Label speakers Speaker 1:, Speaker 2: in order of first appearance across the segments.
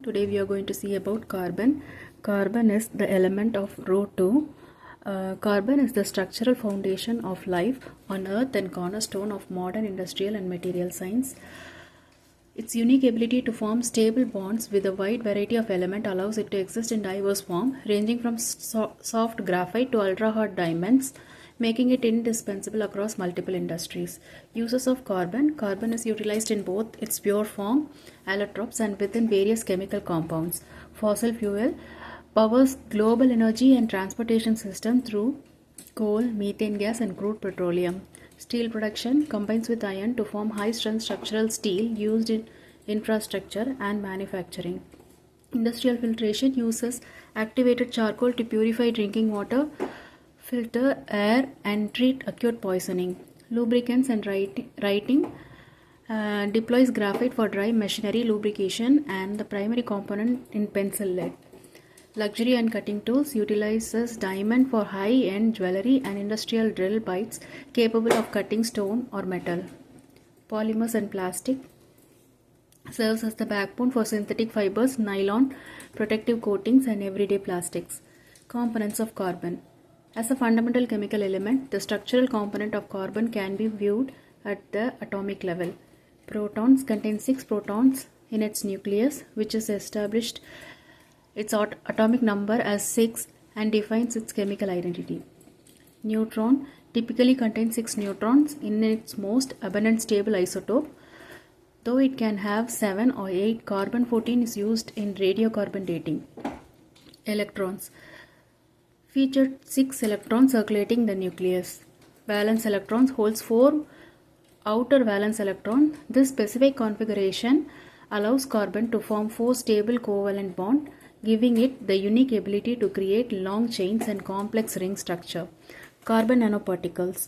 Speaker 1: Today we are going to see about carbon. Carbon is the element of row 2. Carbon is the structural foundation of life on earth and cornerstone of modern industrial and material science. Its unique ability to form stable bonds with a wide variety of elements allows it to exist in diverse form, ranging from soft graphite to ultra-hard diamonds, making it indispensable across multiple industries. Uses of carbon. Carbon is utilized in both its pure form, allotropes, and within various chemical compounds. Fossil fuel powers global energy and transportation system through coal, methane gas, and crude petroleum. Steel production combines with iron to form high-strength structural steel used in infrastructure and manufacturing. Industrial filtration uses activated charcoal to purify drinking water, filter air, and treat acute poisoning. Lubricants and writing deploys graphite for dry machinery lubrication and the primary component in pencil lead. Luxury and cutting tools utilizes diamond for high-end jewelry and industrial drill bites capable of cutting stone or metal. Polymers and plastic serves as the backbone for synthetic fibers, nylon, protective coatings, and everyday plastics. Components of carbon. As a fundamental chemical element, the structural component of carbon can be viewed at the atomic level. Protons contain 6 protons in its nucleus, which is established its atomic number as 6 and defines its chemical identity. Neutron typically contains 6 neutrons in its most abundant stable isotope, though it can have 7 or 8. Carbon-14 is used in radiocarbon dating. Electrons feature 6 electrons circulating the nucleus. Valence electrons holds 4 outer valence electrons. This specific configuration allows carbon to form 4 stable covalent bonds, giving it the unique ability to create long chains and complex ring structure. Carbon nanoparticles.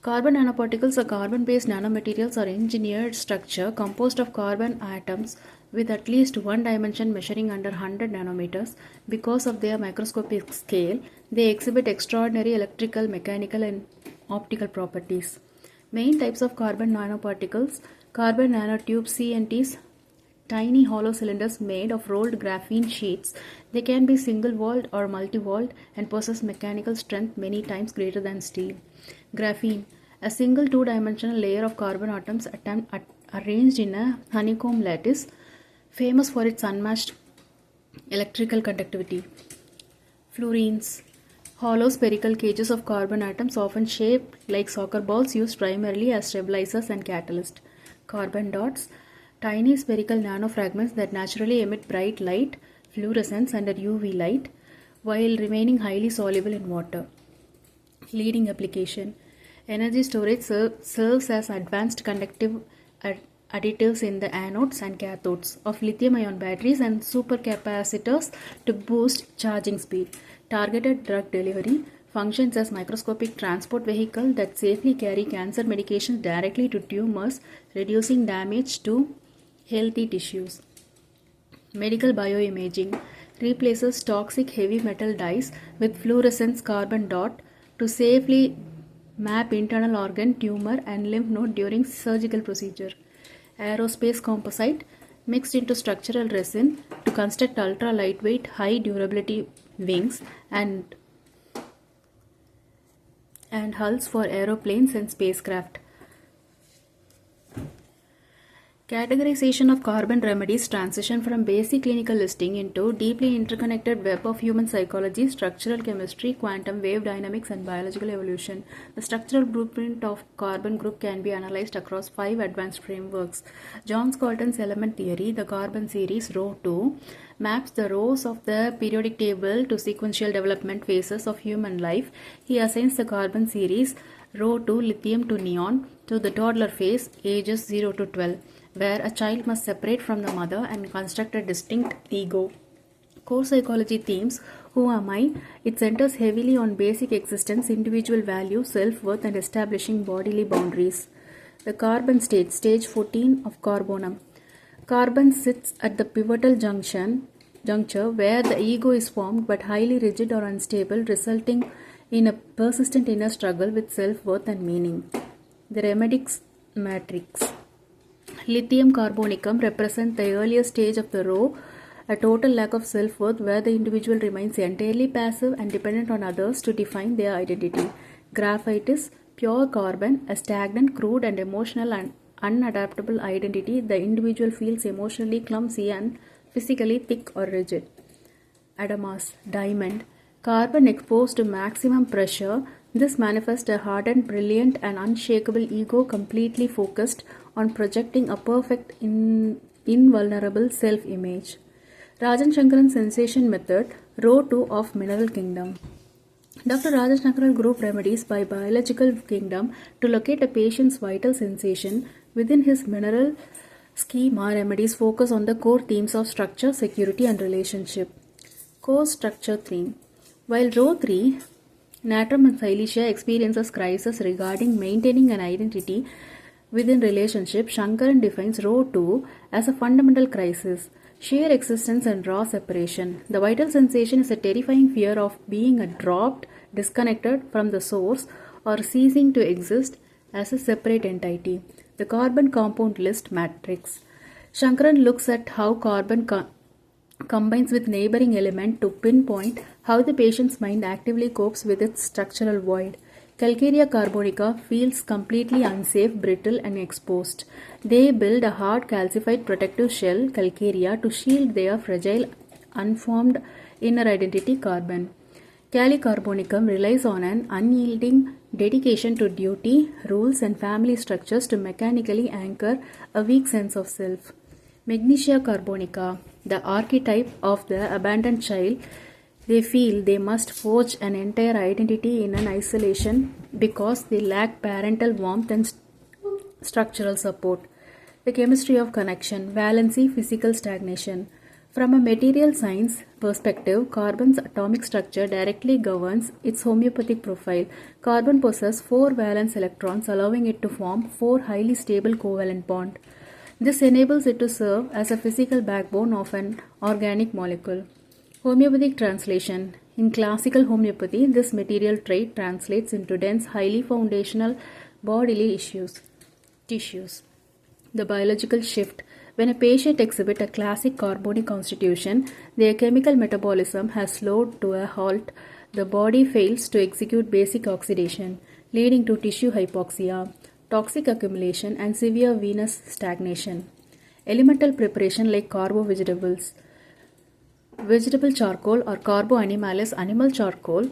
Speaker 1: Carbon nanoparticles are carbon-based nanomaterials or engineered structure composed of carbon atoms with at least one dimension measuring under 100 nanometers. Because of their microscopic scale, they exhibit extraordinary electrical, mechanical, and optical properties. Main types of carbon nanoparticles: carbon nanotubes (CNTs), tiny hollow cylinders made of rolled graphene sheets. They can be single-walled or multi-walled and possess mechanical strength many times greater than steel. Graphene, a single two-dimensional layer of carbon atoms arranged in a honeycomb lattice, famous for its unmatched electrical conductivity. Fluorines, hollow spherical cages of carbon atoms often shaped like soccer balls used primarily as stabilizers and catalysts. Carbon dots, tiny spherical nanofragments that naturally emit bright light, fluorescence under UV light, while remaining highly soluble in water. Leading application. Energy storage serves as advanced conductive additives in the anodes and cathodes of lithium-ion batteries and supercapacitors to boost charging speed. Targeted drug delivery functions as microscopic transport vehicle that safely carry cancer medications directly to tumors, reducing damage to healthy tissues. Medical bioimaging replaces toxic heavy metal dyes with fluorescence carbon dot to safely map internal organ, tumor, and lymph node during surgical procedure. Aerospace composite mixed into structural resin to construct ultra lightweight, high durability wings and hulls for aeroplanes and spacecraft. Categorization of carbon remedies transition from basic clinical listing into deeply interconnected web of human psychology, structural chemistry, quantum wave dynamics, and biological evolution. The structural blueprint of carbon group can be analyzed across 5 advanced frameworks. John Scholton's element theory, the carbon series row 2, maps the rows of the periodic table to sequential development phases of human life. He assigns the carbon series row 2 lithium to neon to the toddler phase, ages 0 to 12. Where a child must separate from the mother and construct a distinct ego. Core psychology themes: who am I? It centers heavily on basic existence, individual value, self-worth, and establishing bodily boundaries. The carbon state, stage 14 of carbonum. Carbon sits at the pivotal juncture where the ego is formed but highly rigid or unstable, resulting in a persistent inner struggle with self-worth and meaning. The remedics matrix. Lithium carbonicum represents the earliest stage of the row a total lack of self-worth where the individual remains entirely passive and dependent on others to define their identity. Graphitis, pure carbon, a stagnant, crude and emotional and unadaptable identity. The individual feels emotionally clumsy and physically thick or rigid. Adamas, diamond, carbon exposed to maximum pressure. This manifests a hardened, brilliant, and unshakable ego completely focused on projecting a perfect, invulnerable self image. Rajan Shankaran's sensation method, row 2 of Mineral Kingdom. Dr. Rajan Shankaran group remedies by biological kingdom to locate a patient's vital sensation. Within his mineral schema, remedies focus on the core themes of structure, security, and relationship. Core structure theme. While row 3, Natram and Silesia experiences crisis regarding maintaining an identity within relationship, Shankaran defines row 2 as a fundamental crisis, sheer existence and raw separation. The vital sensation is a terrifying fear of being dropped, disconnected from the source, or ceasing to exist as a separate entity. The carbon compound list matrix. Shankaran looks at how carbon combines with neighboring element to pinpoint how the patient's mind actively copes with its structural void. Calcarea carbonica feels completely unsafe, brittle, and exposed. They build a hard calcified protective shell, calcarea, to shield their fragile, unformed inner identity, carbon. Calicarbonicum relies on an unyielding dedication to duty, rules, and family structures to mechanically anchor a weak sense of self. Magnesia carbonica, the archetype of the abandoned child. They feel they must forge an entire identity in an isolation because they lack parental warmth and structural support. The chemistry of connection, valency, physical stagnation. From a material science perspective, carbon's atomic structure directly governs its homeopathic profile. Carbon possesses 4 valence electrons, allowing it to form 4 highly stable covalent bonds. This enables it to serve as a physical backbone of an organic molecule. Homeopathic translation. In classical homeopathy, this material trait translates into dense, highly foundational bodily tissues. The biological shift. When a patient exhibits a classic carbonic constitution, their chemical metabolism has slowed to a halt. The body fails to execute basic oxidation, leading to tissue hypoxia, toxic accumulation, and severe venous stagnation. Elemental preparation like carbo vegetables, vegetable charcoal or carbo animalis, animal charcoal,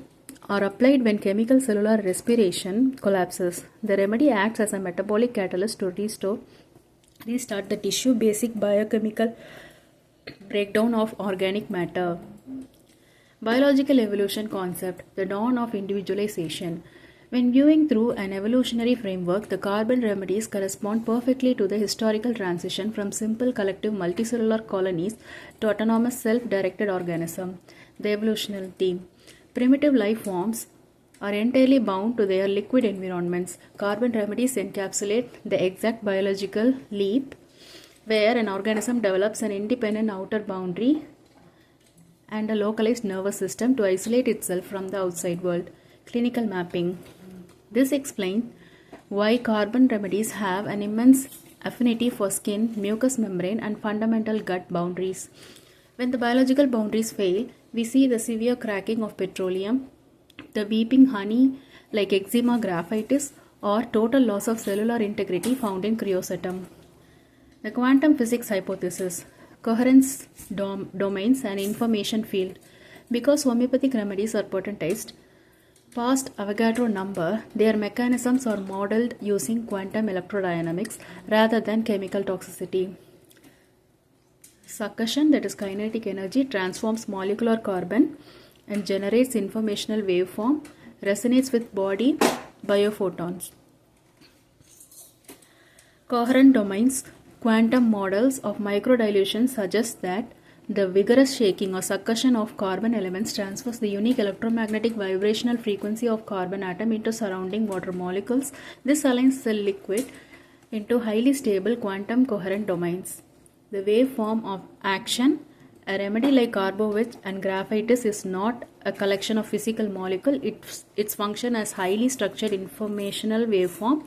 Speaker 1: are applied when chemical cellular respiration collapses. The remedy acts as a metabolic catalyst to restart the tissue basic biochemical breakdown of organic matter. Biological evolution concept, the dawn of individualization. When viewing through an evolutionary framework, the carbon remedies correspond perfectly to the historical transition from simple collective multicellular colonies to autonomous self-directed organism. The evolutionary theme. Primitive life forms are entirely bound to their liquid environments. Carbon remedies encapsulate the exact biological leap where an organism develops an independent outer boundary and a localized nervous system to isolate itself from the outside world. Clinical mapping. This explains why carbon remedies have an immense affinity for skin, mucous membrane, and fundamental gut boundaries. When the biological boundaries fail, we see the severe cracking of petroleum, the weeping honey like eczema graphitis, or total loss of cellular integrity found in cryosetum. The quantum physics hypothesis, coherence domains and information field. Because homeopathic remedies are potentized past Avogadro number, their mechanisms are modeled using quantum electrodynamics rather than chemical toxicity. Succussion, that is kinetic energy, transforms molecular carbon and generates informational waveform, resonates with body biophotons. Coherent domains, quantum models of microdilution suggest that the vigorous shaking or succussion of carbon elements transfers the unique electromagnetic vibrational frequency of carbon atom into surrounding water molecules. This aligns the liquid into highly stable quantum coherent domains. The waveform of action. A remedy like carboveg and graphitis is not a collection of physical molecules. Its function as highly structured informational waveform.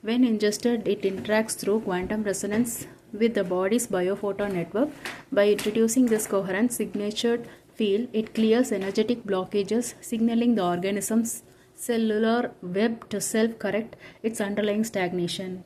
Speaker 1: When ingested, it interacts through quantum resonance with the body's biophoton network. By introducing this coherent signatured field, it clears energetic blockages, signaling the organism's cellular web to self-correct its underlying stagnation.